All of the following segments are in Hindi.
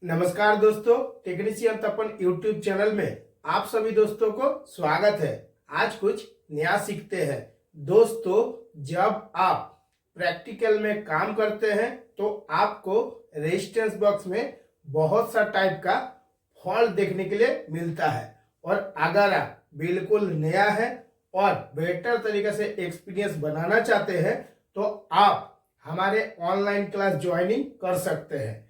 नमस्कार दोस्तों, टेक्नीशियन तपन यूट्यूब चैनल में आप सभी दोस्तों को स्वागत है। आज कुछ नया सीखते हैं। दोस्तों, जब आप प्रैक्टिकल में काम करते हैं तो आपको रेजिस्टेंस बॉक्स में बहुत सा टाइप का फॉल्ट देखने के लिए मिलता है। और अगर आप बिल्कुल नया है और बेहतर तरीके से एक्सपीरियंस बनाना चाहते हैं तो आप हमारे ऑनलाइन क्लास ज्वाइनिंग कर सकते हैं।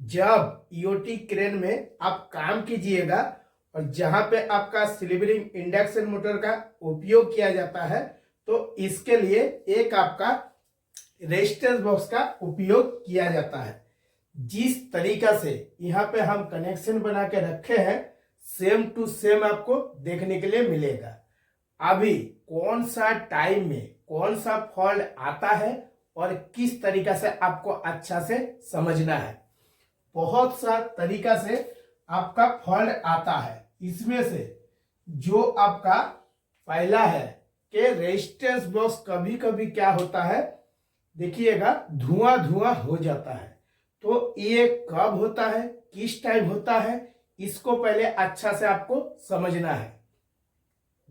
जब ईओटी क्रेन में आप काम कीजिएगा और जहां पे आपका सिल्वरिंग इंडक्शन मोटर का उपयोग किया जाता है तो इसके लिए एक आपका रेजिस्टेंस बॉक्स का उपयोग किया जाता है। जिस तरीका से यहाँ पे हम कनेक्शन बना के रखे हैं सेम टू सेम आपको देखने के लिए मिलेगा। अभी कौन सा टाइम में कौन सा फॉल्ट आता है और किस तरीका से आपको अच्छा से समझना है। बहुत सा तरीका से आपका फॉल्ट आता है। इसमें से जो आपका पहला है कि रेजिस्टेंस बॉक्स कभी कभी क्या होता है, देखिएगा धुआं धुआं हो जाता है। तो ये कब होता है, किस टाइम होता है, इसको पहले अच्छा से आपको समझना है।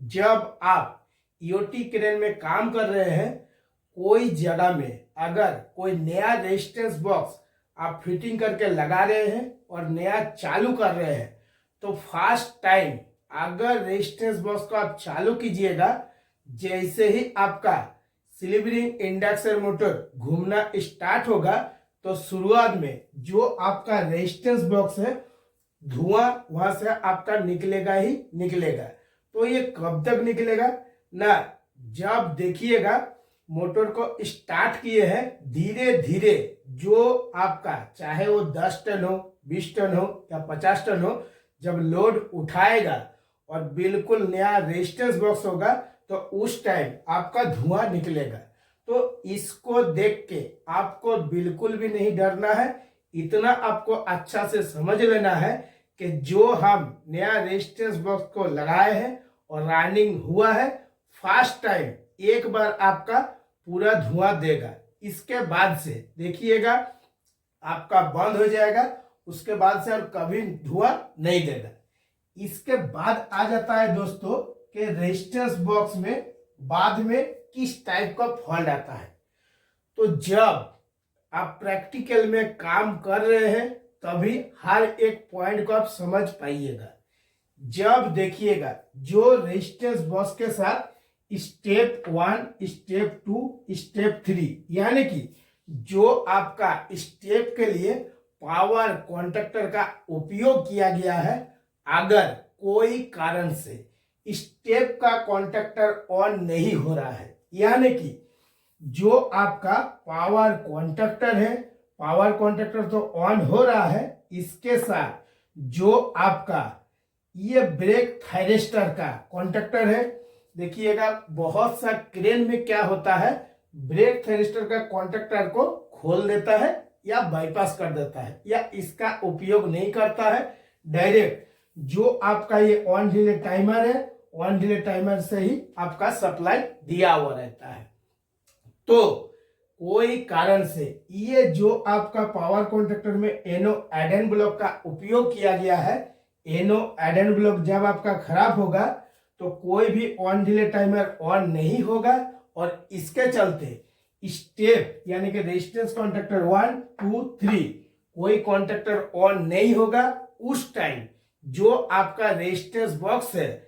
जब आप ईओटी क्रेन में काम कर रहे हैं, कोई जगह में अगर कोई नया रेजिस्टेंस बॉक्स आप फिटिंग करके लगा रहे हैं और नया चालू कर रहे हैं तो फर्स्ट टाइम अगर रेजिस्टेंस बॉक्स को आप चालू कीजिएगा, जैसे ही आपका सिल्वरिंग इंडक्शन मोटर घूमना स्टार्ट होगा तो शुरुआत में जो आपका रेजिस्टेंस बॉक्स है धुआं वहां से आपका निकलेगा ही निकलेगा। तो ये कब तक निकलेगा ना, जब देखिएगा मोटर को स्टार्ट किए हैं धीरे धीरे जो आपका चाहे वो 10 टन हो, 20 टन हो या 50 टन हो, जब लोड उठाएगा और बिल्कुल नया रेजिस्टेंस बॉक्स होगा तो उस टाइम आपका धुआं निकलेगा। तो इसको देख के आपको बिल्कुल भी नहीं डरना है। इतना आपको अच्छा से समझ लेना है कि जो हम नया रेजिस्टेंस बॉक्स को लगाए हैं और रनिंग हुआ है, फर्स्ट टाइम एक बार आपका पूरा धुआं देगा। इसके बाद से देखिएगा आपका बंद हो जाएगा, उसके बाद से और कभी धुआं नहीं देगा। इसके बाद आ जाता है दोस्तों कि रेजिस्टेंस बॉक्स में बाद में किस टाइप का फॉल्ट आता है। तो जब आप प्रैक्टिकल में काम कर रहे हैं तभी हर एक पॉइंट को आप समझ पाइएगा। जब देखिएगा जो रेजिस्टेंस बॉक्स के साथ स्टेप 1, स्टेप 2, स्टेप 3 यानी कि जो आपका स्टेप के लिए पावर कॉन्टैक्टर का उपयोग किया गया है, अगर कोई कारण से स्टेप का कॉन्टैक्टर ऑन नहीं हो रहा है, यानी कि जो आपका पावर कॉन्टैक्टर है, पावर कॉन्टैक्टर तो ऑन हो रहा है, इसके साथ जो आपका ये ब्रेक थायरिस्टर का कॉन्टैक्टर है, देखिएगा बहुत सा क्रेन में क्या होता है, ब्रेक थायरिस्टर का कॉन्टैक्टर को खोल देता है या बाईपास कर देता है या इसका उपयोग नहीं करता है। डायरेक्ट जो आपका ये ऑन डिले टाइमर है, ऑन डिले टाइमर से ही आपका सप्लाई दिया हुआ रहता है। तो कोई कारण से ये जो आपका पावर कॉन्टैक्टर में एनो एडन ब्लॉक का उपयोग किया गया है, एनो एडन ब्लॉक जब आपका खराब होगा तो कोई भी ऑन डिले टाइमर ऑन नहीं होगा और इसके चलते स्टेप यानी कि रेजिस्टेंस कॉन्टैक्टर 1, 2, 3 कोई कॉन्टैक्टर ऑन नहीं होगा। उस टाइम जो आपका रेजिस्टेंस बॉक्स है,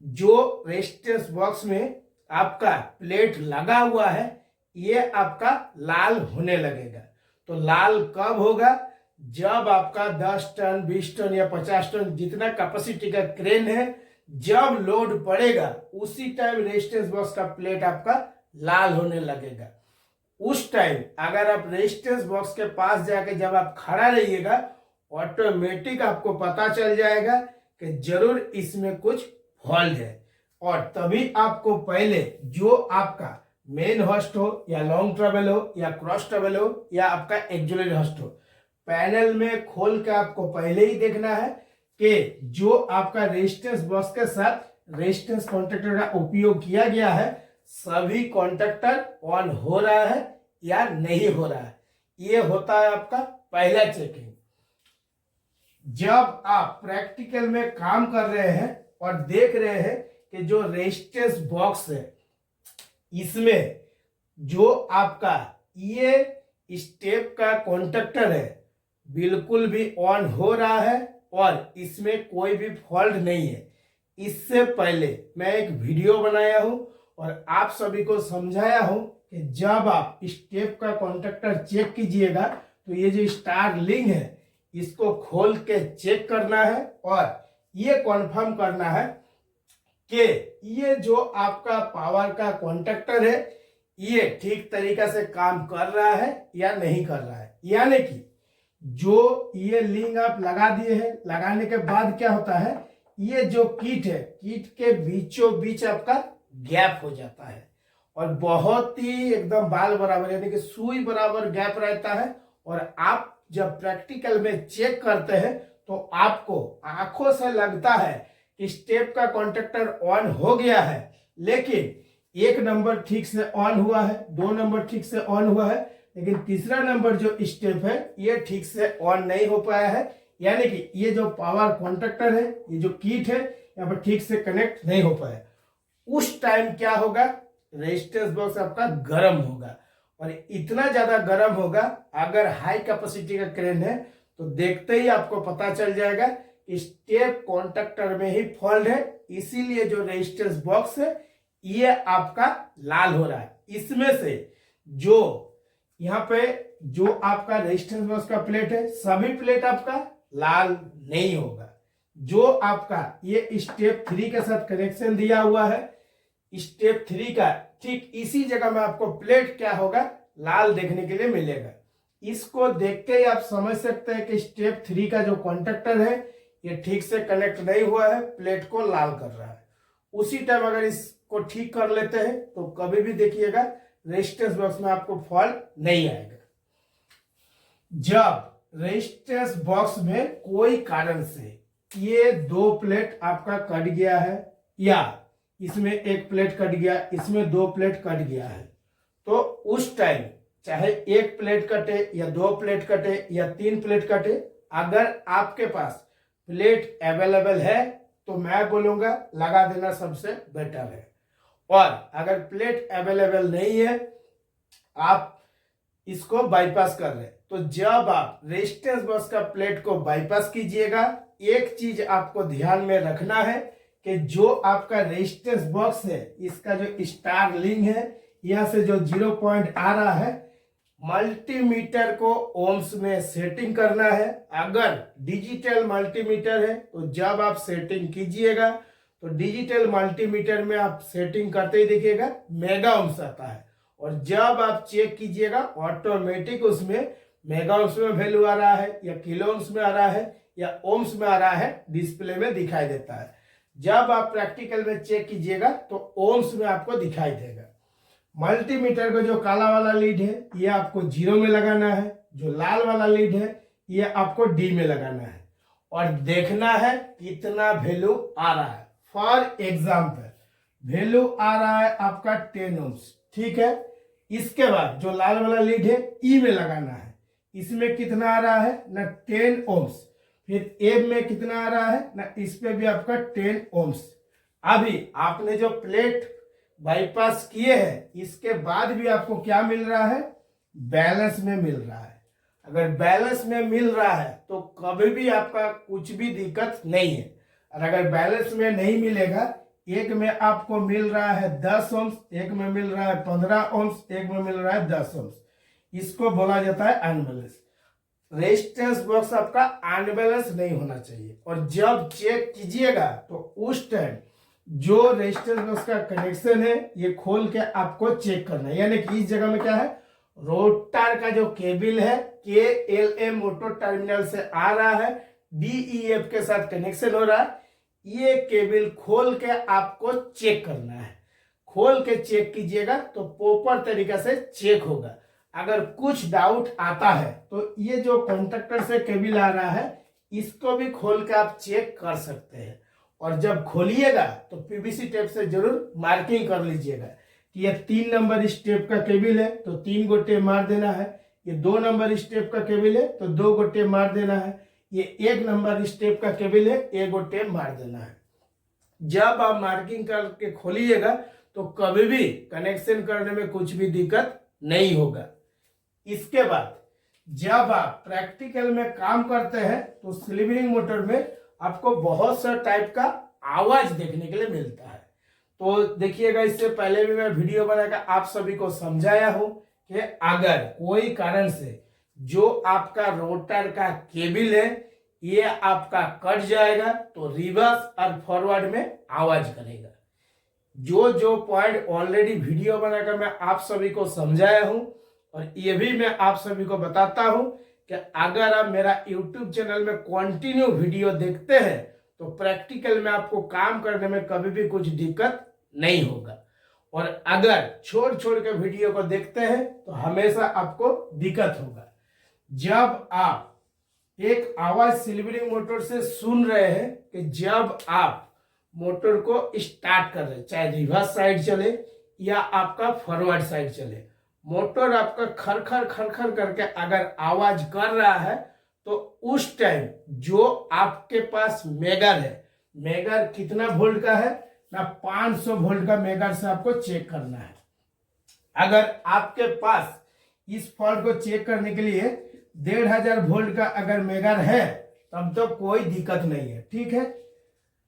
जो रेजिस्टेंस बॉक्स में आपका प्लेट लगा हुआ है, ये आपका लाल होने लगेगा। तो लाल कब होगा, जब आपका 10 टन, 20 टन या 50 टन जितना कैपेसिटी का क्रेन है, जब लोड पड़ेगा उसी टाइम रेजिस्टेंस बॉक्स का प्लेट आपका लाल होने लगेगा। उस टाइम अगर आप रेजिस्टेंस बॉक्स के पास जाके जब आप खड़ा रहिएगा, ऑटोमेटिक आपको पता चल जाएगा कि जरूर इसमें कुछ फॉल्ट है। और तभी आपको पहले जो आपका मेन होस्ट हो या लॉन्ग ट्रेवल हो या क्रॉस ट्रेवल हो या आपका एक्जुलरी होस्ट हो, पैनल में खोल के आपको पहले ही देखना है कि जो आपका रेजिस्टेंस बॉक्स के साथ रेजिस्टेंस कॉन्टैक्टर का उपयोग किया गया है, सभी कॉन्टैक्टर ऑन हो रहा है या नहीं हो रहा है। ये होता है आपका पहला चेकिंग। जब आप प्रैक्टिकल में काम कर रहे हैं और देख रहे हैं कि जो रेजिस्टेंस बॉक्स है इसमें जो आपका ये स्टेप का कॉन्टैक्टर है बिल्कुल भी ऑन हो रहा है और इसमें कोई भी फॉल्ट नहीं है। इससे पहले मैं एक वीडियो बनाया हूं और आप सभी को समझाया हूं कि जब आप स्टेप का कॉन्टैक्टर चेक कीजिएगा तो ये जो स्टार लिंक है इसको खोल के चेक करना है और ये कॉन्फर्म करना है कि ये जो आपका पावर का कॉन्टैक्टर है ये ठीक तरीका से काम कर रहा है या नहीं कर रहा है। यानी कि जो ये लिंक आप लगा दिए हैं, लगाने के बाद क्या होता है, ये जो किट है किट के बीचों बीच आपका गैप हो जाता है और बहुत ही एकदम बाल बराबर यानी कि सुई बराबर गैप रहता है। और आप जब प्रैक्टिकल में चेक करते हैं तो आपको आंखों से लगता है कि स्टेप का कॉन्टैक्टर ऑन हो गया है, लेकिन एक नंबर ठीक से ऑन हुआ है, 2 नंबर ठीक से ऑन हुआ है, लेकिन तीसरा नंबर जो स्टेप है ये ठीक से ऑन नहीं हो पाया है। यानी कि ये जो पावर कॉन्टैक्टर है, ये जो किट है, यहाँ पर ठीक से कनेक्ट नहीं हो पाया। उस टाइम क्या होगा, रेजिस्टेंस बॉक्स आपका गर्म होगा और इतना ज्यादा गर्म होगा, अगर हाई कैपेसिटी का क्रेन है तो देखते ही आपको पता चल जाएगा स्टेप कॉन्टैक्टर में ही फॉल्ट है, इसीलिए जो रेजिस्टेंस बॉक्स है ये आपका लाल हो रहा है। इसमें से जो यहाँ पे जो आपका रेजिस्टेंस बॉक्स का प्लेट है सभी प्लेट आपका लाल नहीं होगा। जो आपका ये स्टेप 3 के साथ कनेक्शन दिया हुआ है, स्टेप 3 का ठीक इसी जगह में आपको प्लेट क्या होगा, लाल देखने के लिए मिलेगा। इसको देख के ही आप समझ सकते हैं कि स्टेप 3 का जो कॉन्टैक्टर है ये ठीक से कनेक्ट नहीं हुआ है, प्लेट को लाल कर रहा है। उसी टाइम अगर इसको ठीक कर लेते हैं तो कभी भी देखिएगा रेजिस्टेंस बॉक्स में आपको फॉल्ट नहीं आएगा। जब रेजिस्टेंस बॉक्स में कोई कारण से ये 2 प्लेट आपका कट गया है या इसमें 1 प्लेट कट गया, इसमें 2 प्लेट कट गया है, तो उस टाइम चाहे 1 प्लेट कटे या 2 प्लेट कटे या 3 प्लेट कटे, अगर आपके पास प्लेट अवेलेबल है तो मैं बोलूंगा लगा देना सबसे बेटर है। और अगर प्लेट अवेलेबल नहीं है, आप इसको बाईपास कर रहे हैं, तो जब आप रेजिस्टेंस बॉक्स का प्लेट को बाईपास कीजिएगा, एक चीज आपको ध्यान में रखना है कि जो आपका रेजिस्टेंस बॉक्स है इसका जो स्टार लिंक है यहां से जो 0 पॉइंट आ रहा है, मल्टीमीटर को ओम्स में सेटिंग करना है। अगर डिजिटल मल्टीमीटर है तो जब आप सेटिंग कीजिएगा तो डिजिटल मल्टीमीटर में आप सेटिंग करते ही देखिएगा मेगा ओम्स आता है, और जब आप चेक कीजिएगा ऑटोमेटिक उसमें मेगा ओम्स में वैल्यू आ रहा है या किलो ओम्स में आ रहा है या ओम्स में आ रहा है, डिस्प्ले में दिखाई देता है। जब आप प्रैक्टिकल में चेक कीजिएगा तो ओम्स में आपको दिखाई देगा। मल्टीमीटर का जो काला वाला लीड है ये आपको 0 में लगाना है, जो लाल वाला लीड है ये आपको D में लगाना है और देखना है कितना वैल्यू आ रहा है। फॉर एग्जाम्पल वैल्यू आ रहा है आपका 10 ओम्स, ठीक है। इसके बाद जो लाल वाला लीड है E में लगाना है, इसमें कितना आ रहा है ना 10 ओम्स। फिर A में कितना आ रहा है ना, इस पे भी आपका 10 ओम्स। अभी आपने जो प्लेट बाईपास किए हैं इसके बाद भी आपको क्या मिल रहा है, बैलेंस में मिल रहा है। अगर बैलेंस में मिल रहा है तो कभी भी आपका कुछ भी दिक्कत नहीं है। और अगर बैलेंस में नहीं मिलेगा, एक में आपको मिल रहा है 10 ओम्स, एक में मिल रहा है 15 ओम्स, एक में मिल रहा है 10 ओम्स, इसको बोला जाता है अनबैलेंस। रेजिस्टेंस बॉक्स आपका अनबैलेंस नहीं होना चाहिए। और जब चेक कीजिएगा तो उस टाइम जो रेजिस्टेंस बॉक्स का कनेक्शन है ये खोल के आपको चेक करना है। यानी कि इस जगह में क्या है, रोटर का जो केबल है KLM मोटर टर्मिनल से आ रहा है, DEF के साथ कनेक्शन हो रहा है, ये केबल खोल के आपको चेक करना है। खोल के चेक कीजिएगा तो प्रॉपर तरीका से चेक होगा। अगर कुछ डाउट आता है तो ये जो कॉन्टैक्टर से केबल आ रहा है इसको भी खोल के आप चेक कर सकते हैं। और जब खोलिएगा तो PVC टेप से जरूर मार्किंग कर लीजिएगा कि ये 3 नंबर स्टेप का केबल है तो 3 गो टेप मार देना है, ये 2 नंबर स्टेप का केबल है तो 2 गो टेप मार देना है, ये 1 नंबर स्टेप का केबल है, एगो टेप मार देना है। जब आप मार्किंग करके खोलिएगा तो कभी भी कनेक्शन करने में कुछ भी दिक्कत नहीं होगा। इसके बाद जब आप प्रैक्टिकल में काम करते हैं तो स्लीवरिंग मोटर में आपको बहुत सा टाइप का आवाज देखने के लिए मिलता है। तो देखिएगा, इससे पहले भी मैं वीडियो बनाकर आप सभी को समझाया हूं कि अगर कोई कारण से जो आपका रोटर का केबल है ये आपका कट जाएगा तो रिवर्स और फॉरवर्ड में आवाज करेगा। जो जो पॉइंट ऑलरेडी वीडियो बनाकर मैं आप सभी को समझाया हूं और ये भी मैं आप सभी को बताता हूं कि अगर आप मेरा YouTube चैनल में कंटिन्यू वीडियो देखते हैं तो प्रैक्टिकल में आपको काम करने में कभी भी कुछ दिक्कत नहीं होगा, और अगर छोड़ छोड़ के वीडियो को देखते हैं तो हमेशा आपको दिक्कत होगा। जब आप एक आवाज स्लीवरिंग मोटर से सुन रहे हैं कि जब आप मोटर को स्टार्ट कर रहे हैं, चाहे रिवर्स साइड चले या आपका फॉरवर्ड साइड चले, मोटर आपका खरखर खरखर करके अगर आवाज कर रहा है तो उस टाइम जो आपके पास मेगर है, मेगर कितना वोल्ट का है ना, 500 वोल्ट का मेगर से आपको चेक करना है। अगर आपके पास इस फॉल्ट को चेक करने के लिए 1500 वोल्ट का अगर मेगर है तब तो कोई दिक्कत नहीं है, ठीक है।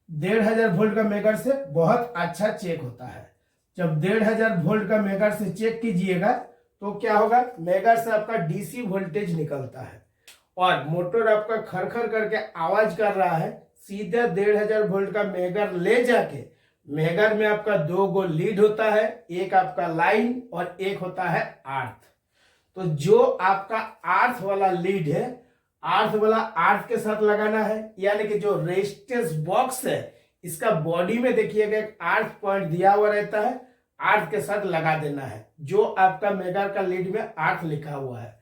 1500 वोल्ट का मेगर से बहुत अच्छा चेक होता है। जब 1500 वोल्ट का मेगर से चेक कीजिएगा तो क्या होगा, मेगर से आपका डीसी वोल्टेज निकलता है और मोटर आपका खरखर करके आवाज कर रहा है। सीधे 1500 वोल्ट का मेगर ले जाके, मेगर में आपका 2 गो लीड होता है, एक आपका लाइन और एक होता है अर्थ। तो जो आपका अर्थ वाला लीड है, अर्थ वाला अर्थ के साथ लगाना है, यानी कि जो रेजिस्टेंस बॉक्स है इसका बॉडी में देखिएगा एक अर्थ पॉइंट दिया हुआ रहता है, अर्थ के साथ लगा देना है। जो आपका मेगर का लीड में अर्थ लिखा हुआ है,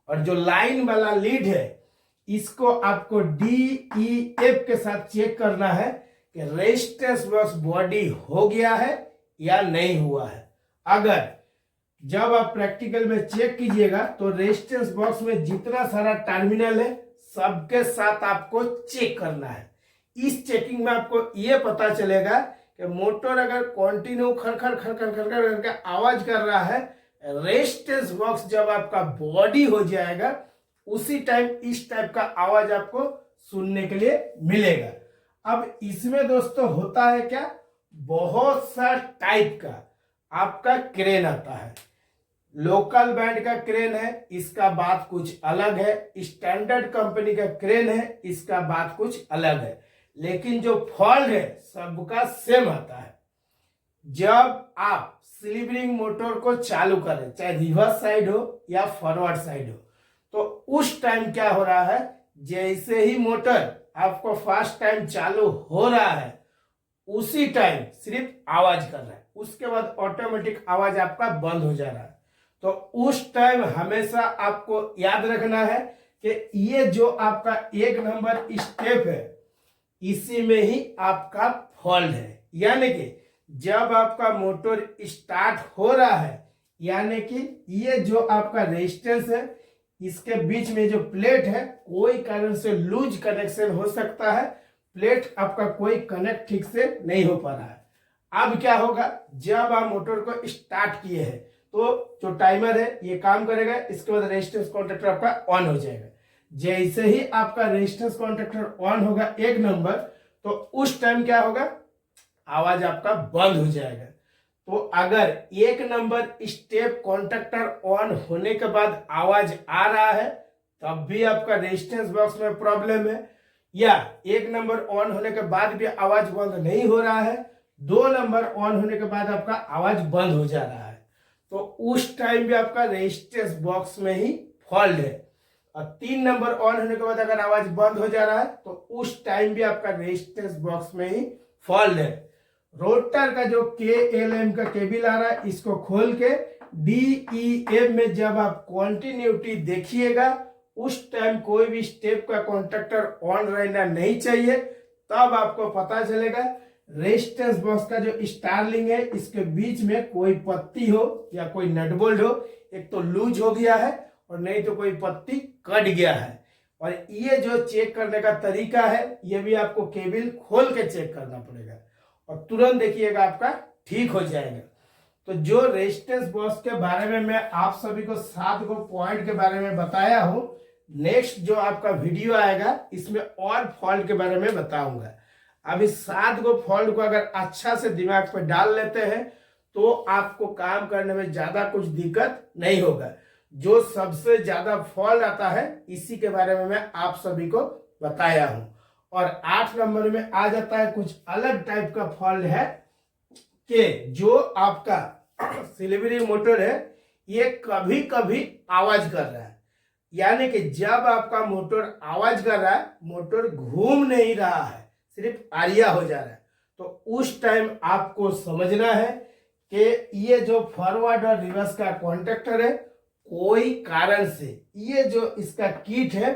और जो लाइन वाला लीड है इसको आपको DEF के साथ चेक करना है कि रेजिस्टेंस बॉक्स बॉडी हो गया है या नहीं हुआ है। अगर जब आप प्रैक्टिकल में चेक कीजिएगा तो रेजिस्टेंस बॉक्स में जितना सारा टर्मिनल है सबके साथ आपको चेक करना है। इस चेकिंग में आपको यह पता चलेगा कि मोटर अगर कंटिन्यू खरखर खरखर खरखर करके आवाज कर रहा है, रेजिस्टेंस बॉक्स जब आपका बॉडी हो जाएगा उसी टाइम इस टाइप का आवाज आपको सुनने के लिए मिलेगा। अब इसमें दोस्तों होता है क्या, बहुत सा टाइप का आपका क्रेन आता है। लोकल बैंड का क्रेन है, इसका बात कुछ अलग है। स्टैंडर्ड कंपनी का क्रेन है, इसका बात कुछ अलग है। लेकिन जो फॉल्ट है सबका सेम आता है। जब आप स्लीवरिंग मोटर को चालू करें, चाहे रिवर्स साइड हो या फॉरवर्ड साइड हो, तो उस टाइम क्या हो रहा है, जैसे ही मोटर आपको फर्स्ट टाइम चालू हो रहा है उसी टाइम सिर्फ आवाज कर रहा है, उसके बाद ऑटोमेटिक आवाज आपका बंद हो जा रहा है। तो उस टाइम हमेशा आपको याद रखना है कि ये जो आपका 1 नंबर स्टेप है इसी में ही आपका फॉल्ट है। यानी कि जब आपका मोटर स्टार्ट हो रहा है, यानी कि ये जो आपका रेजिस्टेंस है इसके बीच में जो प्लेट है कोई कारण से लूज कनेक्शन हो सकता है, प्लेट आपका कोई कनेक्ट ठीक से नहीं हो पा रहा है। अब क्या होगा, जब आप मोटर को स्टार्ट किए हैं तो जो टाइमर है ये काम करेगा, इसके बाद रेजिस्टेंस कॉन्टैक्टर आपका ऑन हो जाएगा। जैसे ही आपका रेजिस्टेंस कॉन्टैक्टर ऑन होगा 1 नंबर, तो उस टाइम क्या होगा, आवाज आपका बंद हो जाएगा। तो अगर 1 नंबर स्टेप कॉन्टैक्टर ऑन होने के बाद आवाज आ रहा है तब भी आपका रेजिस्टेंस बॉक्स में प्रॉब्लम है, या 1 नंबर ऑन होने के बाद भी आवाज बंद नहीं हो रहा है, 2 नंबर ऑन होने के बाद आपका आवाज बंद हो जा रहा है, तो उस टाइम भी आपका रेजिस्टेंस बॉक्स में ही फॉल्ट है। और 3 नंबर ऑन होने के बाद अगर आवाज बंद हो जा रहा है तो उस टाइम भी आपका रेजिस्टेंस बॉक्स में ही फॉल्ट है। रोटर का जो KLM का केबल आ रहा है इसको खोल के DEF में जब आप कंटिन्यूटी देखिएगा उस टाइम कोई भी स्टेप का कॉन्टैक्टर ऑन रहना नहीं चाहिए, तब आपको पता चलेगा रेजिस्टेंस बॉक्स का जो स्टार्लिंग है इसके बीच में कोई पत्ती हो या कोई नट बोल्ट हो, एक तो लूज हो गया है और नहीं तो कोई पत्ती कट गया है। और ये जो चेक करने का तरीका है ये भी आपको केबल खोल के चेक करना पड़ेगा और तुरंत देखिएगा आपका ठीक हो जाएगा। तो जो रेजिस्टेंस बॉक्स के बारे में मैं आप सभी को 7 को पॉइंट के बारे में बताया हूं, नेक्स्ट जो आपका वीडियो आएगा इसमें और फॉल्ट के बारे में बताऊंगा। अब इस 7 को फॉल्ट को अगर अच्छा से दिमाग पर डाल लेते हैं तो आपको काम करने में ज्यादा कुछ दिक्कत नहीं होगा। जो सबसे ज्यादा फॉल्ट आता है इसी के बारे में मैं आप सभी को बताया हूं। और 8 नंबर में आ जाता है कुछ अलग टाइप का फॉल्ट है कि जो आपका सिल्वरिंग मोटर है ये कभी कभी आवाज कर रहा है, यानी कि जब आपका मोटर आवाज कर रहा है, मोटर घूम नहीं रहा है, सिर्फ आरिया हो जा रहा है, तो उस टाइम आपको समझना है कि ये जो फॉरवर्ड और रिवर्स का कॉन्टेक्टर है कोई कारण से ये जो इसका किट है,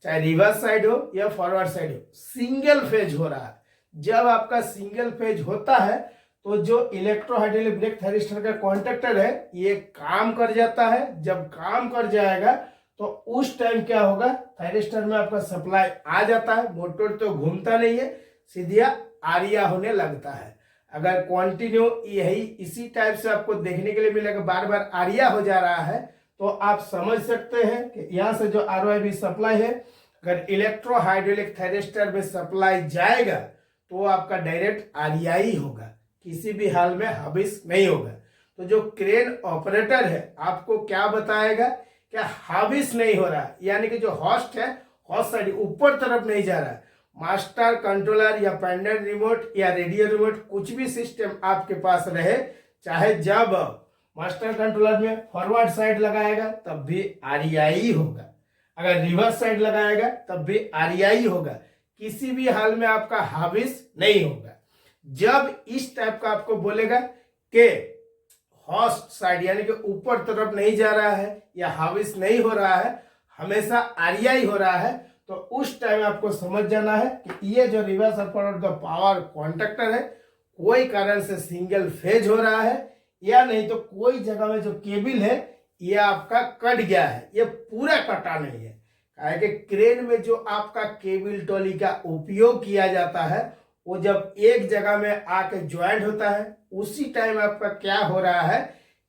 चाहे रिवर्स साइड हो या फॉरवर्ड साइड हो, सिंगल फेज हो रहा है। जब आपका सिंगल फेज होता है तो जो इलेक्ट्रो हाइड्रोलिक ब्रेक थायरिस्टर का कॉन्टेक्टर है ये काम कर जाता है। जब काम कर जाएगा तो उस टाइम क्या होगा, थायरिस्टर में आपका सप्लाई आ जाता है, मोटर तो घूमता नहीं है, सीधा आरिया होने लगता है। अगर कंटिन्यू यही इसी टाइप से आपको देखने के लिए मिलेगा, बार बार आरिया हो जा रहा है, तो आप समझ सकते हैं कि यहाँ से जो ROIB सप्लाई है, अगर इलेक्ट्रो हाइड्रोलिक थायरिस्टर में सप्लाई जाएगा तो आपका डायरेक्ट आरिया ही होगा, किसी भी हाल में हाबिस नहीं होगा। तो जो क्रेन ऑपरेटर है आपको क्या बताएगा कि हाबिस नहीं हो रहा, यानी कि जो हॉस्ट है हॉस्ट साइड ऊपर तरफ नहीं जा रहा है। मास्टर कंट्रोलर या पेंडेंट रिमोट या रेडियो रिमोट कुछ भी सिस्टम आपके पास रहे, चाहे जब मास्टर कंट्रोलर में फॉरवर्ड साइड लगाएगा तब भी आरईआई होगा, अगर रिवर्स साइड लगाएगा तब भी आरईआई होगा, किसी भी हाल में आपका हाबिस नहीं होगा। जब इस टाइप का आपको बोलेगा कि हॉस्ट साइड यानी कि ऊपर तरफ नहीं जा रहा है या हाबिस नहीं हो रहा है, हमेशा आरईआई हो रहा है, तो उस टाइम आपको समझ जाना है कि ये जो रिवर्स और फॉरवर्ड का पावर कॉन्ट्रैक्टर है कोई कारण से सिंगल फेज हो रहा है, या नहीं तो कोई जगह में जो केबल है ये आपका कट गया है, ये पूरा कटा नहीं है। काहे कि क्रेन में जो आपका केबल टॉली का उपयोग किया जाता है वो जब एक जगह में आके ज्वाइंट होता है, उसी टाइम आपका क्या हो रहा है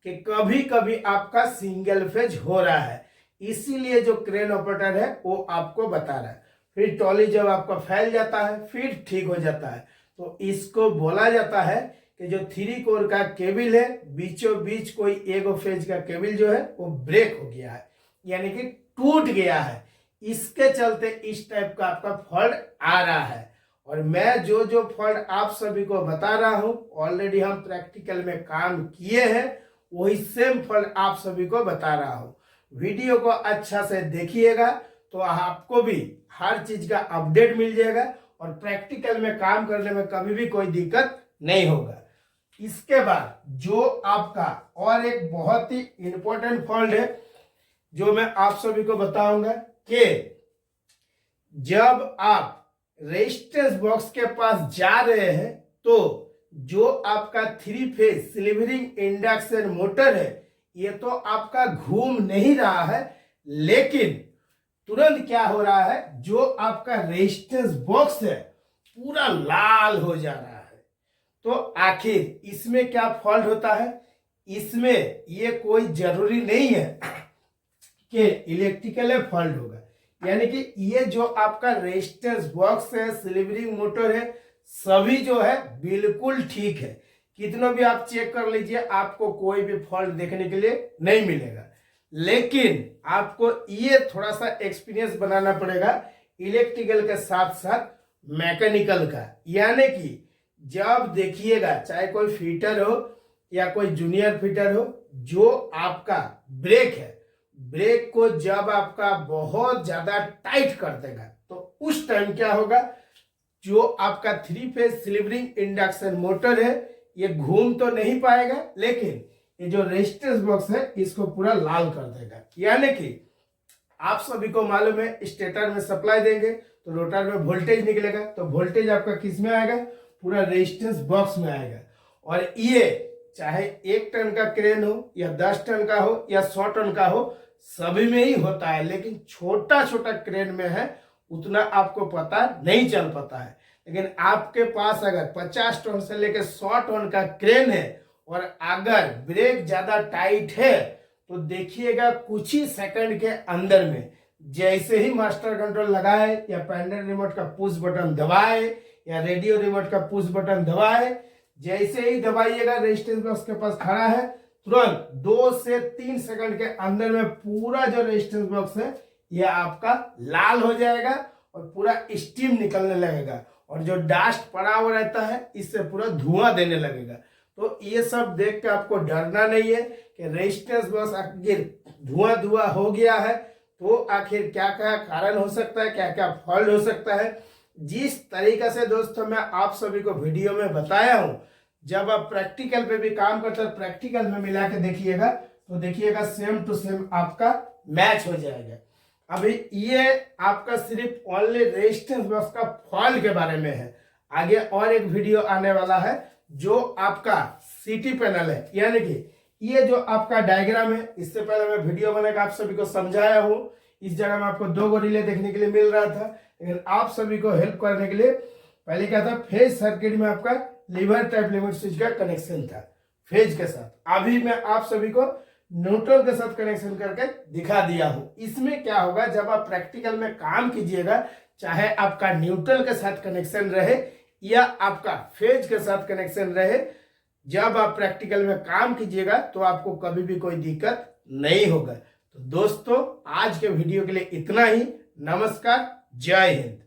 कि कभी कभी आपका सिंगल फेज हो रहा है, इसीलिए जो क्रेन ऑपरेटर है वो आपको बता रहा है। फिर टॉली जब आपका फैल जाता है फिर ठीक हो जाता है, तो इसको बोला जाता है कि जो 3 कोर का केबल है बीचों बीच कोई एक फेज का केबल जो है वो ब्रेक हो गया है, यानी कि टूट गया है, इसके चलते इस टाइप का आपका फॉल्ट आ रहा है। और मैं जो जो फॉल्ट आप सभी को बता रहा हूं ऑलरेडी हम प्रैक्टिकल में काम किए हैं, वही सेम फॉल्ट आप सभी को बता रहा हूं। वीडियो को अच्छा से देखिएगा तो आपको भी हर चीज का अपडेट मिल जाएगा और प्रैक्टिकल में काम करने में कभी भी कोई दिक्कत नहीं होगा। इसके बाद जो आपका और एक बहुत ही इंपॉर्टेंट फॉल्ट है जो मैं आप सभी को बताऊंगा कि जब आप रेजिस्टेंस बॉक्स के पास जा रहे हैं तो जो आपका 3 फेज सिल्वरिंग इंडक्शन मोटर है ये तो आपका घूम नहीं रहा है, लेकिन तुरंत क्या हो रहा है, जो आपका रेजिस्टेंस बॉक्स है पूरा लाल हो जा रहा है। तो आखिर इसमें क्या फॉल्ट होता है, इसमें ये कोई जरूरी नहीं है कि इलेक्ट्रिकल फॉल्ट होगा, यानी कि ये जो आपका रेजिस्टेंस बॉक्स है सिल्वरिंग मोटर है सभी जो है बिल्कुल ठीक है, कितना भी आप चेक कर लीजिए आपको कोई भी फॉल्ट देखने के लिए नहीं मिलेगा। लेकिन आपको ये थोड़ा सा एक्सपीरियंस बनाना पड़ेगा इलेक्ट्रिकल के साथ साथ मैकेनिकल का, यानी कि जब देखिएगा चाहे कोई फिटर हो या कोई जूनियर फिटर हो, जो आपका ब्रेक है ब्रेक को जब आपका बहुत ज्यादा टाइट कर देगा तो उस टाइम क्या होगा, जो आपका 3 फेज सिल्वरिंग इंडक्शन मोटर है ये घूम तो नहीं पाएगा, लेकिन ये जो रेजिस्टेंस बॉक्स है इसको पूरा लाल कर देगा। यानी कि आप सभी को मालूम है स्टेटर में सप्लाई देंगे तो रोटर में वोल्टेज निकलेगा, तो वोल्टेज आपका किस में आएगा, पूरा रेजिस्टेंस बॉक्स में आएगा। और ये चाहे 1 टन का क्रेन हो या 10 टन का हो या 100 टन का हो, सभी में ही होता है, लेकिन छोटा छोटा क्रेन में है उतना आपको पता नहीं चल पाता है। लेकिन आपके पास अगर 50 टन से लेकर 100 टन का क्रेन है और अगर ब्रेक ज्यादा टाइट है तो देखिएगा कुछ ही सेकंड के अंदर में जैसे ही मास्टर कंट्रोल लगाए या पैडल रिमोट का पुश बटन दबाए या रेडियो रिमोट का पुश बटन दबाए, जैसे ही दबाइएगा रेजिस्टेंस बॉक्स के पास खड़ा है, तुरंत 2 से 3 सेकंड के अंदर में पूरा जो रेजिस्टेंस बॉक्स है यह आपका लाल हो जाएगा और पूरा स्टीम निकलने लगेगा और जो डस्ट पड़ा हुआ रहता है इससे पूरा धुआं देने लगेगा। तो ये सब देख के आपको डरना नहीं है कि रेजिस्टेंस बॉक्स आखिर धुआं हो गया है तो आखिर क्या क्या कारण हो सकता है, क्या क्या फॉल्ट हो सकता है। जिस तरीके से दोस्तों मैं आप सभी को वीडियो में बताया हूं, जब आप प्रैक्टिकल पे भी काम करते हैं प्रैक्टिकल में मिला के देखिएगा तो देखिएगा सेम टू सेम आपका मैच हो जाएगा। अभी ये आपका सिर्फ ओनली रेजिस्टेंस बॉक्स का फॉल्ट के बारे में है। आगे और एक वीडियो आने वाला है जो आपका सीटी पैनल है, यानी कि ये जो आपका डायग्राम है, इससे पहले मैं वीडियो बनाकर आप सभी को समझाया हूं। इस जगह में आपको 2 गो रिले देखने के लिए मिल रहा था, लेकिन आप सभी को हेल्प करने के लिए पहले क्या था, फेज सर्किट में आपका लीवर टाइप लिमिट स्विच का कनेक्शन था फेज के साथ। अभी मैं आप सभी को न्यूट्रल के साथ कनेक्शन करके दिखा दिया हूं। इसमें क्या होगा, जब आप प्रैक्टिकल में काम कीजिएगा, चाहे आपका न्यूट्रल के साथ कनेक्शन रहे या आपका फेज के साथ कनेक्शन रहे, जब आप प्रैक्टिकल में काम कीजिएगा तो आपको कभी भी कोई दिक्कत नहीं होगा। तो दोस्तों आज के वीडियो के लिए इतना ही। नमस्कार, जय हिंद।